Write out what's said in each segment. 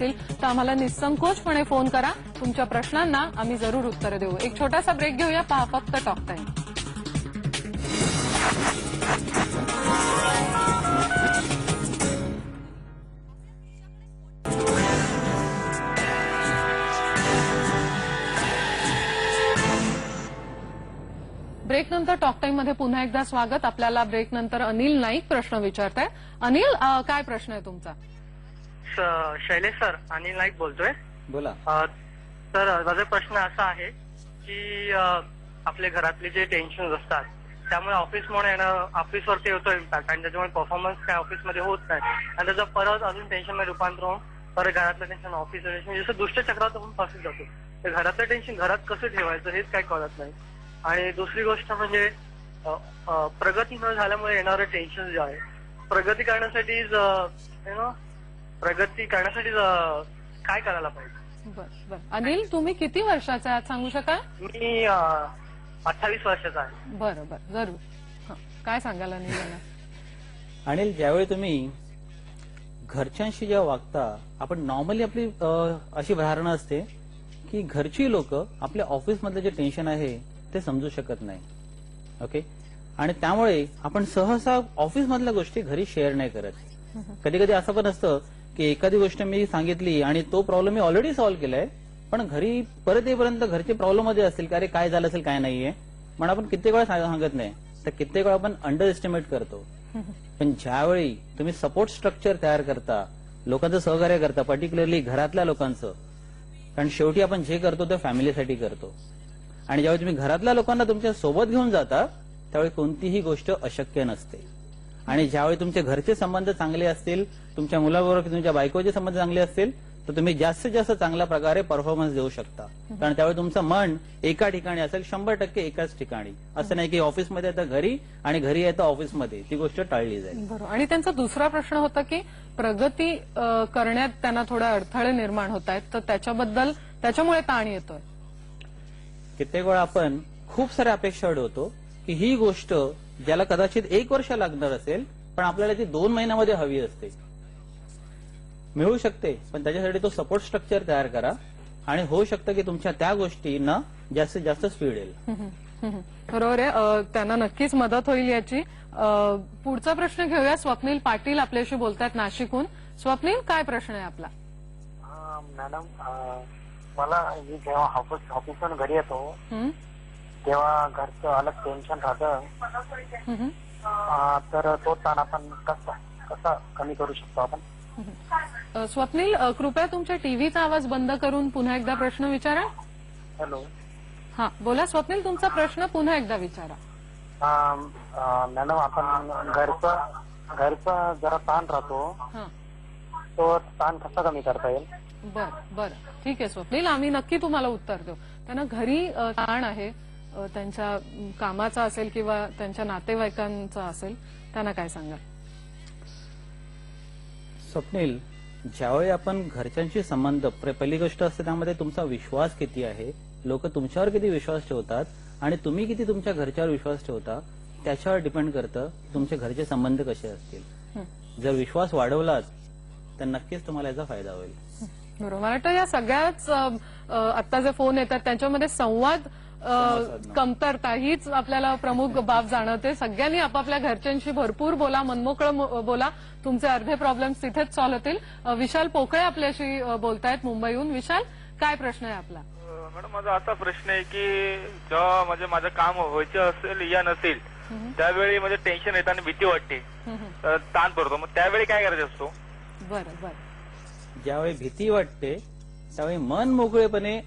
असतील तर आम्हाला निसंकोचपणे फोन करा. तुमच्या प्रश्नांना आम्ही जरूर उत्तर देऊ. एक छोटासा ब्रेक घेऊया. पहा फक्त टॉक टाइम. ब्रेक नंतर टॉक टाइम मध्ये पुन्हा एकदा स्वागत. आपल्याला ब्रेक नंतर अनिल नाईक प्रश्न विचारताय. अनिल, काय प्रश्न आहे तुमचा? शैलेश सर, अनिल नाईक बोलतोय. बोला. तर माझा प्रश्न असा आहे की आपल्या घरातले जे टेन्शन असतात त्यामुळे ऑफिसवरती होतो इम्पॅक्ट आणि त्याच्यामुळे परफॉर्मन्स काय ऑफिसमध्ये होत नाही आणि त्याचा परत अजून टेन्शनमध्ये रूपांतर होऊन परत घरातलं टेन्शन ऑफिस टेन्शन जसं दुष्टचक्रात आपण फसून जातो. तर घरातलं टेन्शन घरात कसं ठेवायचं हेच काय कळत नाही. आणि दुसरी गोष्ट म्हणजे प्रगती न झाल्यामुळे येणारं टेन्शन जे आहे प्रगती करण्यासाठी काय करायला पाहिजे? बरं. अनिल, तुम्ही किती वर्षाचा आहात सांगू शकाल? मी 28 वर्षाचा आहे. बरं, जरूर. काय सांगाल अनिल? अनिल, ज्यावेळी तुम्ही घरच्यांशी जेव्हा वागता, आपण नॉर्मली आपली अशी धारणा असते की घरची लोक आपल्या ऑफिसमधलं जे टेन्शन आहे ते समजू शकत नाही. ओके. आणि त्यामुळे आपण सहसा ऑफिसमधल्या गोष्टी घरी शेअर नाही करत. कधी कधी असं पण असतं की एखादी गोष्ट मी सांगितली आणि तो प्रॉब्लेम मी ऑलरेडी सॉल्व्ह केलाय, पण घरी परत येईपर्यंत घरचे प्रॉब्लेम मध्ये असतील की अरे काय झालं असेल काय नाहीये, म्हणून आपण कित्येक वेळा सांगत नाही. तर कित्येक वेळा आपण अंडर एस्टिमेट करतो. पण ज्यावेळी तुम्ही सपोर्ट स्ट्रक्चर तयार करता, लोकांचं सहकार्य करता, पर्टिक्युलरली घरातल्या लोकांचं, कारण शेवटी आपण जे करतो ते फॅमिलीसाठी करतो, आणि ज्यावेळी तुम्ही घरातल्या लोकांना तुमच्या सोबत घेऊन जाता त्यावेळी कोणतीही गोष्ट अशक्य नसते. आणि ज्यावेळी तुमचे घरचे संबंध चांगले असतील, तुमच्या मुलाबरोबर तुमच्या बायकोचे संबंध चांगले असतील, तर तुम्ही जास्तीत जास्त चांगल्या प्रकारे परफॉर्मन्स देऊ शकता. कारण त्यावेळी तुमचं मन एका ठिकाणी असेल, 100% एकाच ठिकाणी. असं नाही की ऑफिसमध्ये येतं घरी आणि घरी येतं ऑफिसमध्ये, ती गोष्ट टाळली जाईल. बरोबर. आणि त्यांचा दुसरा प्रश्न होता की प्रगती करण्यात त्यांना थोडे अडथळे निर्माण होत आहेत, तर त्याच्यामुळे ताण येतोय. कित्येक वेळा आपण खूप साऱ्या अपेक्षा ठेवतो की ही गोष्ट ज्याला कदाचित 1 वर्ष लागणार असेल, पण आपल्याला ती 2 महिन्यामध्ये हवी असते. मिळू शकते, पण त्याच्यासाठी तो सपोर्ट स्ट्रक्चर तयार करा आणि होऊ शकतं की तुमच्या त्या गोष्टींना जास्तीत जास्त स्पीड येईल. बरोबर आहे. त्यांना नक्कीच मदत होईल याची. पुढचा प्रश्न घेऊया. स्वप्नील पाटील आपल्याशी बोलतात नाशिकहून. स्वप्नील, काय प्रश्न आहे आपला? मॅडम, मला जेव्हा ऑफिसवरून घरी येतो तेव्हा घरचं अलग टेन्शन राहतं, तर तो ताण आपण कसा कमी करू शकतो आपण? स्वप्नील, कृपया तुमच्या टीव्हीचा आवाज बंद करून पुन्हा एकदा प्रश्न विचारा. हॅलो. हा, बोला स्वप्नील, तुमचा प्रश्न पुन्हा एकदा विचारा. मॅडम, आपण घरचा जरा ताण राहतो, तो ताण कसा कमी करता येईल? बरं. ठीक आहे स्वप्नील, आम्ही नक्की तुम्हाला उत्तर देऊ. त्यांना घरी ताण आहे, त्यांच्या कामाचा असेल किंवा त्यांच्या नातेवाईकांचा असेल, त्यांना काय सांगा? स्वप्नील, ज्यावेळी आपण घरच्यांशी संबंध, पहिली गोष्ट असते त्यामध्ये तुमचा विश्वास किती आहे, लोक तुमच्यावर किती विश्वास ठेवतात आणि तुम्ही किती तुमच्या घरच्यावर विश्वास ठेवता, त्याच्यावर डिपेंड करतं तुमचे घरचे संबंध कसे असतील. जर विश्वास वाढवलात तर नक्कीच तुम्हाला याचा फायदा होईल. बरोबर. मला वाटतं या सगळ्याच आता जे फोन येतात त्यांच्यामध्ये संवाद कमतरता हीच आपल्याला प्रमुख बाब जाणवते. सगळ्यांनी आपापल्या घरच्यांशी भरपूर बोला, मनमोकळं बोला. तुमचे अर्धे प्रॉब्लेम्स तिथेच सॉल्व्ह होतील. विशाल पोकळे आपल्याशी बोलतायत मुंबईहून. विशाल, काय प्रश्न आहे आपला? मॅडम, माझा असा प्रश्न आहे की जेव्हा म्हणजे माझं काम व्हायचं असेल या नसेल त्यावेळी म्हणजे टेन्शन येतं आणि भीती वाटते, ताण पडतो. मग त्यावेळी काय करायचं असतो? बरं. ज्यावेळी भीती वाटते त्यावेळी मन मोकळेपणे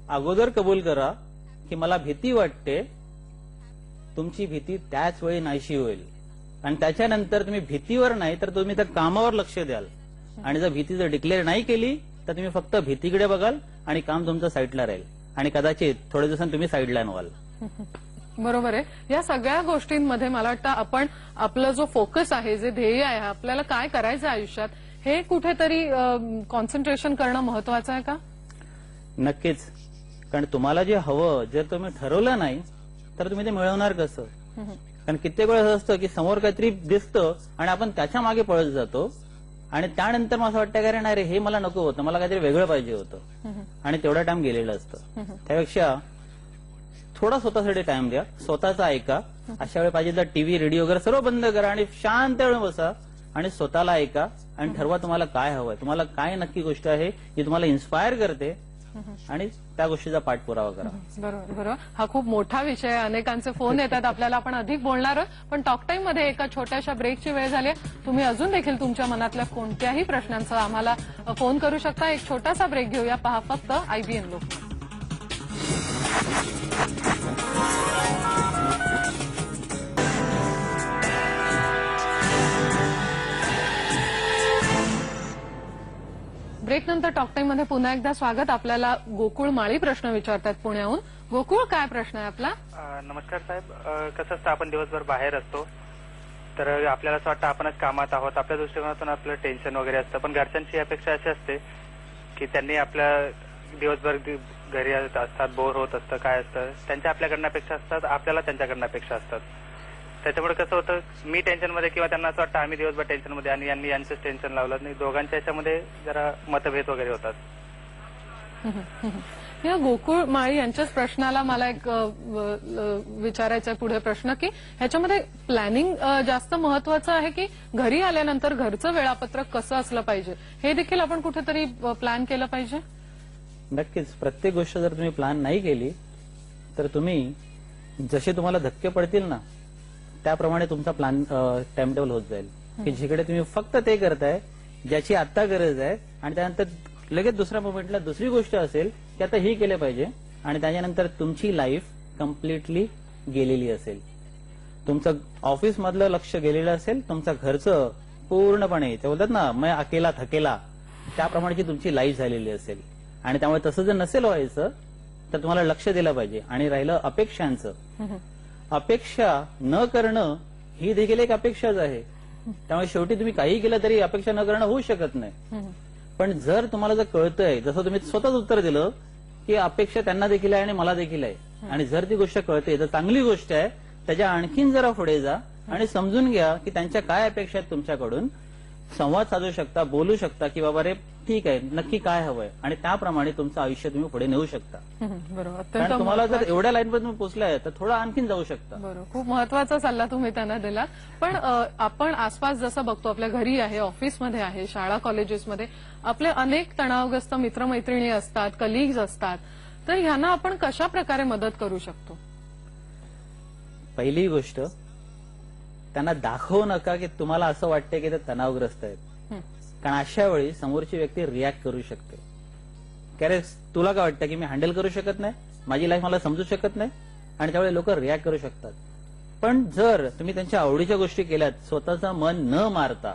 अगोदर कबूल करा की मला भीती वाटते. तुमची भीती त्याच वेळी नाहीशी होईल आणि त्याच्यानंतर तुम्ही भीतीवर नाही तर तुम्ही त्या कामावर लक्ष द्याल. आणि जर भीती डिक्लेअर नाही केली तर तुम्ही फक्त भीतीकडे बघाल आणि काम तुमचं साईडला राहील आणि कदाचित थोड्या दिवसांनी तुम्ही साईडला व्हाल. बरोबर आहे. या सगळ्या गोष्टींमध्ये मला वाटतं आपण आपला जो फोकस आहे, जे ध्येय आहे, आपल्याला काय करायचं आयुष्यात, हे कुठेतरी कॉन्सन्ट्रेशन करणं महत्वाचं आहे का? नक्कीच. कारण तुम्हाला जे हवं जर तुम्ही ठरवलं नाही तर तुम्ही ते मिळवणार कसं? कारण कित्येक वेळेस असतं की समोर काहीतरी दिसतं आणि आपण त्याच्या मागे पळत जातो आणि त्यानंतर मला असं वाटतं का नाही रे हे मला नको होतं, मला काहीतरी वेगळं पाहिजे होतं आणि तेवढा टाइम गेलेलं असतं. त्यापेक्षा थोडा स्वतःसाठी टाइम द्या, स्वतःचा ऐका. अशा वेळी पाहिजे तर टीव्ही रेडिओ वगैरे सर्व बंद करा आणि शांत वेळ बसा आणि स्वतःला ऐका आणि ठरवा तुम्हाला काय हवंय, तुम्हाला काय नक्की गोष्ट आहे जी तुम्हाला इन्स्पायर करते आणि त्या गोष्टीचा पाठपुरावा करा. बरोबर बरोबर. हा खूप मोठा विषय आहे, अनेकांचे फोन येतात आपल्याला, आपण अधिक बोलणार आहोत. पण टॉक टाइम मध्ये एका छोट्याशा ब्रेकची वेळ झाली आहे. तुम्ही अजून देखील तुमच्या मनातल्या कोणत्याही प्रश्नांचा आम्हाला फोन करू शकता. एक छोटासा ब्रेक घेऊया, पहा फक्त IBN लोकमत. ब्रेक नंतर टॉक टाइम मध्ये पुन्हा एकदा स्वागत. आपल्याला गोकुळ माळी प्रश्न विचारतात पुण्याहून. गोकुळ, काय प्रश्न आहे आपला? नमस्कार साहेब. कसं असतं, आपण दिवसभर बाहेर असतो तर आपल्याला असं वाटतं आपणच कामात आहोत, आपल्या दृष्टिकोनातून आपलं टेन्शन वगैरे असतं. पण घरच्यांची अपेक्षा अशी असते की त्यांनी आपल्या दिवसभर घरी असतात, बोर होत असतं, काय असतं, त्यांच्या आपल्याकडनं अपेक्षा असतात, आपल्याला त्यांच्याकडनं अपेक्षा असतात. त्याच्यामुळे कसं होतं, मी टेन्शनमध्ये किंवा त्यांना असं वाटतं आम्ही दिवसभर टेन्शनमध्ये आणि यांनी यांचंच टेन्शन लावलं नाही, दोघांच्या याच्यामध्ये जरा मतभेद वगैरे होतात. या गोकुळ माळी यांच्याच प्रश्नाला मला एक विचारायचा आहे पुढे प्रश्न, की ह्याच्यामध्ये प्लॅनिंग जास्त महत्वाचं आहे की घरी आल्यानंतर घरचं वेळापत्रक कसं असलं पाहिजे हे देखील आपण कुठेतरी प्लॅन केलं पाहिजे? नक्कीच. प्रत्येक गोष्ट जर तुम्ही प्लॅन नाही केली तर तुम्ही जसे तुम्हाला धक्के पडतील ना त्याप्रमाणे तुमचा प्लॅन टाइम टेबल होत जाईल, की जिकडे तुम्ही फक्त ते करताय ज्याची आता गरज आहे आणि त्यानंतर लगेच दुसऱ्या मोमेंटला दुसरी गोष्ट असेल की आता ही केले पाहिजे आणि त्याच्यानंतर तुमची लाईफ कम्प्लिटली गेलेली असेल. तुमचं ऑफिस मधलं लक्ष गेलेलं असेल, तुमचं घरचं पूर्णपणे ते बोलतात ना मैं अकेला थकेला त्याप्रमाणेची तुमची लाईफ झालेली असेल. आणि त्यामुळे तसं जर नसेल व्हायचं तर तुम्हाला लक्ष दिलं पाहिजे. आणि राहिलं अपेक्षांचं, अपेक्षा न करणं ही देखील एक अपेक्षाच आहे. त्यामुळे शेवटी तुम्ही काही केलं तरी अपेक्षा न करणं होऊ शकत नाही. पण जर तुम्हाला जर कळतंय, जसं तुम्ही स्वतःच उत्तर दिलं की अपेक्षा त्यांना देखील आहे आणि मला देखील आहे, आणि जर ती गोष्ट कळते तर चांगली गोष्ट आहे. त्याच्या आणखीन जरा पुढे जा आणि समजून घ्या की त्यांच्या काय अपेक्षा आहेत तुमच्याकडून. संवाद साधू शकता, बोलू शकता की बाबा रे ठीक आहे नक्की काय हवंय आणि त्याप्रमाणे तुमचं आयुष्य तुम्ही पुढे नेऊ शकता. बरोबर. कारण तुम्हाला जर एवढ्या लाईनमध्ये तुम्ही पोहोचलाय तर थोडं आणखीन जाऊ शकता. बरोबर. खूप महत्वाचा सल्ला तुम्ही त्यांना दिला. पण आपण आसपास जसं बघतो, आपल्या घरी आहे, ऑफिसमध्ये आहे, शाळा कॉलेजेसमध्ये आपले अनेक तणावग्रस्त मित्रमैत्रिणी असतात, कलिग्स असतात. तर ह्यांना आपण कशा प्रकारे मदत करू शकतो? पहिली गोष्ट, त्यांना दाखवू नका की तुम्हाला असं वाटतंय की ते तणावग्रस्त आहेत. कारण अशा वेळी समोरची व्यक्ती रिॲक्ट करू शकते. कारण तुला काय वाटतं की मी हँडल करू शकत नाही, माझी लाईफ मला समजू शकत नाही, आणि त्यावेळी लोक रिॲक्ट करू शकतात. पण जर तुम्ही त्यांच्या आवडीच्या गोष्टी केल्यात स्वतःचं मन न मारता,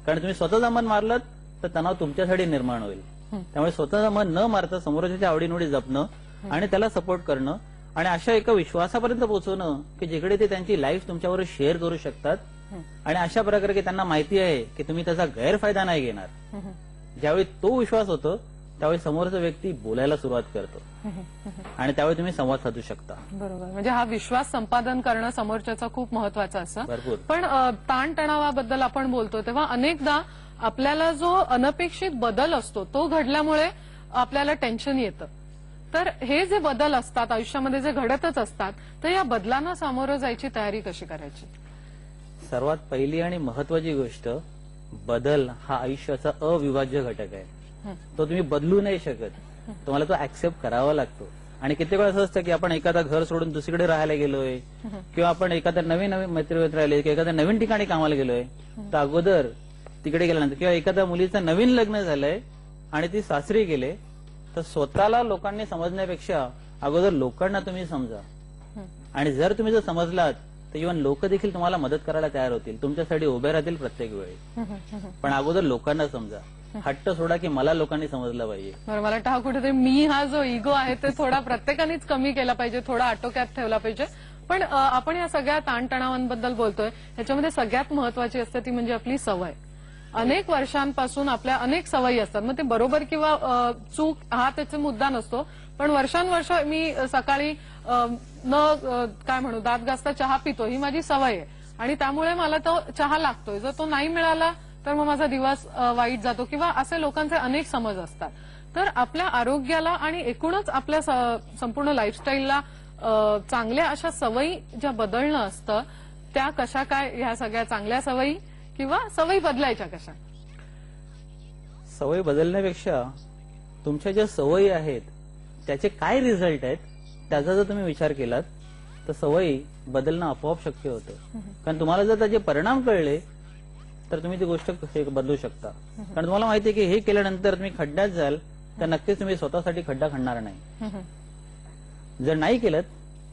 कारण तुम्ही स्वतःचं मन मारलं तर तणाव तुमच्यासाठी निर्माण होईल. त्यामुळे स्वतःचं मन न मारता समोरच्या आवडीनिवडी जपणं आणि त्याला सपोर्ट करणं आणि अशा एका विश्वासापर्यंत पोहोचवणं की जिकडे ते त्यांची लाईफ तुमच्यावर शेअर करू शकतात आणि अशा प्रकारे की त्यांना माहिती आहे की तुम्ही त्याचा गैरफायदा नाही घेणार. ज्यावेळी तो विश्वास होतो त्यावेळी समोरचा व्यक्ती बोलायला सुरुवात करतो आणि त्यावेळी तुम्ही संवाद साधू शकता. बरोबर. म्हणजे हा विश्वास संपादन करणं समोरच्याचा खूप महत्वाचा असं. भरपूर. पण ताणतणावाबद्दल आपण बोलतो तेव्हा अनेकदा आपल्याला जो अनपेक्षित बदल असतो तो घडल्यामुळे आपल्याला टेन्शन येतं. तर हे जे बदल असतात आयुष्यामध्ये जे घडतच असतात, तर या बदलांना सामोरं जायची तयारी कशी करायची? सर्वात पहिली आणि महत्वाची गोष्ट, बदल हा आयुष्याचा अविभाज्य घटक आहे. तो तुम्ही बदलू नाही शकत, तुम्हाला तो ऍक्सेप्ट करावा लागतो. आणि कित्येक वेळा असं असतं की आपण एखादा घर सोडून दुसरीकडे राहायला गेलोय किंवा आपण एखाद्या नवीन मैत्री राहिले किंवा एखाद्या नवीन ठिकाणी कामाला गेलोय, तर अगोदर तिकडे गेल्यानंतर किंवा एखाद्या मुलीचं नवीन लग्न झालंय आणि ती सासरी गेले, तर स्वतःला लोकांनी समजण्यापेक्षा अगोदर लोकांना तुम्ही समजा. आणि जर तुम्ही जर समजलात तर इव्हन लोक देखील तुम्हाला मदत करायला तयार होतील, तुमच्यासाठी उभे राहतील प्रत्येक वेळी. पण अगोदर लोकांना समजा. हट्ट सोडा की मला लोकांनी समजलं पाहिजे. बरं, मला वाटतं हा कुठेतरी मी हा जो इगो आहे ते थोडा प्रत्येकानेच कमी केला पाहिजे, थोडा आटोक्यात ठेवला पाहिजे. पण आपण या सगळ्या ताणतणावांबद्दल बोलतोय, ह्याच्यामध्ये सगळ्यात महत्वाची असते ती म्हणजे आपली सवय. अनेक वर्षांपासून आपल्या अनेक सवयी असतात, मग ते बरोबर किंवा चूक हा त्याचा मुद्दा नसतो. पण वर्षानुवर्ष मी सकाळी काय म्हणू दात घासता चहा पितो, ही माझी सवय आहे आणि त्यामुळे मला तो चहा लागतोय. जर तो नाही मिळाला तर मग माझा दिवस वाईट जातो किंवा असे लोकांचे अनेक समज असतात. तर आपल्या आरोग्याला आणि एकूणच आपल्या संपूर्ण लाईफस्टाईलला चांगल्या अशा सवयी ज्या बदलणं असतं त्या कशा काय, ह्या सगळ्या चांगल्या सवयी किंवा सवयी बदलायच्या कशा? सवयी बदलण्यापेक्षा तुमच्या ज्या सवयी आहेत त्याचे काय रिझल्ट आहेत त्याचा जर तुम्ही विचार केलात तर सवयी बदलणं आपोआप शक्य होतं. कारण तुम्हाला जर त्याचे परिणाम कळले तर तुम्ही ती गोष्ट बदलू शकता. कारण तुम्हाला माहिती आहे की हे केल्यानंतर तुम्ही खड्ड्यात जाल तर नक्कीच तुम्ही स्वतःसाठी खड्डा खणणार नाही. जर नाही केलं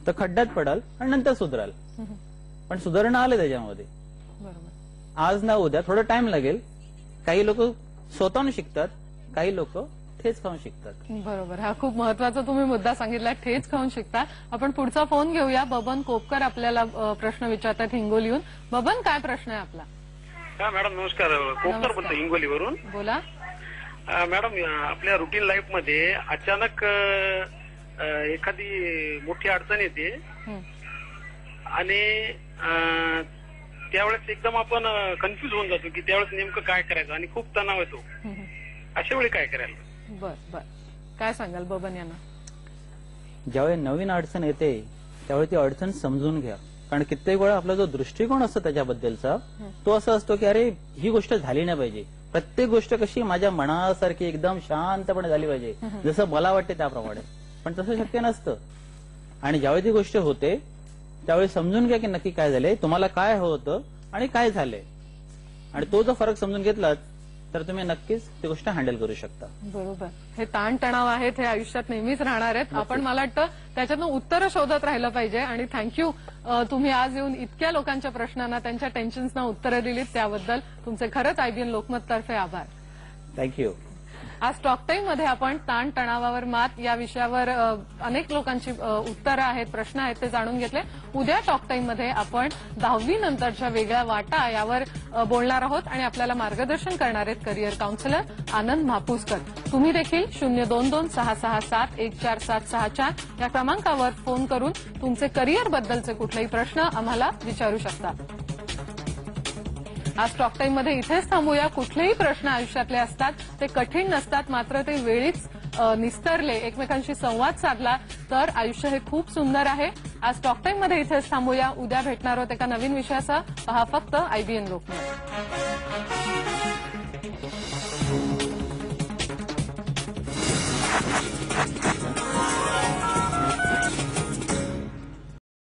तर खड्ड्यात पडाल आणि नंतर सुधराल. पण सुधारणा आले त्याच्यामध्ये, आज ना उद्या थोडा टाइम लागेल. काही लोक स्वतःहून शिकतात, काही लोक ठेच खाऊन शिकतात. बरोबर, हा खूप महत्वाचा तुम्ही मुद्दा सांगितला, ठेच खाऊन शिकता. आपण पुढचा फोन घेऊया. बबन कोपकर आपल्याला प्रश्न विचारतात हिंगोलीहून. बबन, काय प्रश्न आहे आपला? हा मॅडम नमस्कार, कोपकर बोलतो हिंगोलीवरून. बोला. मॅडम, आपल्या रुटीन लाईफ मध्ये अचानक एखादी मोठी अडचण येते आणि त्यावेळेस एकदम आपण कन्फ्युज होऊन जातो की त्यावेळेस नेमकं काय करायचं आणि खूप तणाव येतो. अशा वेळी काय करायला? बर, काय सांगाल बबन यांना? ज्यावेळी नवीन अडचण येते त्यावेळी ती अडचण समजून घ्या. कारण कित्येक वेळा आपला जो दृष्टिकोन असतो त्याच्याबद्दलचा तो असा असतो की अरे ही गोष्ट झाली नाही पाहिजे. प्रत्येक गोष्ट कशी माझ्या मनासारखी एकदम शांतपणे झाली पाहिजे, जसं मला वाटते त्याप्रमाणे. पण तसं शक्य नसतं. आणि ज्यावेळी ती गोष्ट होते त्यावेळी समजून घ्या की नक्की काय झालंय, तुम्हाला काय होतं आणि काय झालंय. आणि तो जर फरक समजून घेतलात तर तुम्ही नक्कीच ती गोष्ट हँडल करू शकता. बरोबर, हे ताणतणाव आहेत हे आयुष्यात नेहमीच राहणार आहेत. आपण मला वाटतं त्याच्यातून उत्तरं शोधत राहिलं पाहिजे. आणि थँक्यू, तुम्ही आज येऊन इतक्या लोकांच्या प्रश्नांना, त्यांच्या टेन्शन्सना उत्तरं दिलीत त्याबद्दल तुमचे खरंच IBN लोकमत तर्फे आभार. थँक्यू. आज टॉक टाइम मध्ये आपण ताणतणावावर मात या विषयावर अनेक लोकांची उत्तरं आहेत, प्रश्न आहेत ते जाणून घेतले. उद्या टॉक टाइम मध्ये आपण 10वी नंतरच्या वेगळ्या वाटा यावर बोलणार आहोत आणि आपल्याला मार्गदर्शन करणार आहेत करिअर काउन्सिलर आनंद म्हापुसकर. तुम्ही देखील 022-667-14764 या क्रमांकावर फोन करून तुमचे करिअर बद्दलचे कुठलेही प्रश्न आम्हाला विचारू शकता. आज टॉक टाइम मध्ये इथेच थांबूया. कुठलेही प्रश्न आयुष्यातले असतात ते कठीण नसतात, मात्र ते वेळीच निस्तरले, एकमेकांशी संवाद साधला तर आयुष्य हे खूप सुंदर आहे. आज टॉक टाइम मध्ये इथेच थांबूया. उद्या भेटणार आहोत एका नवीन विषयासह. पहा फक्त IBN लोकमत.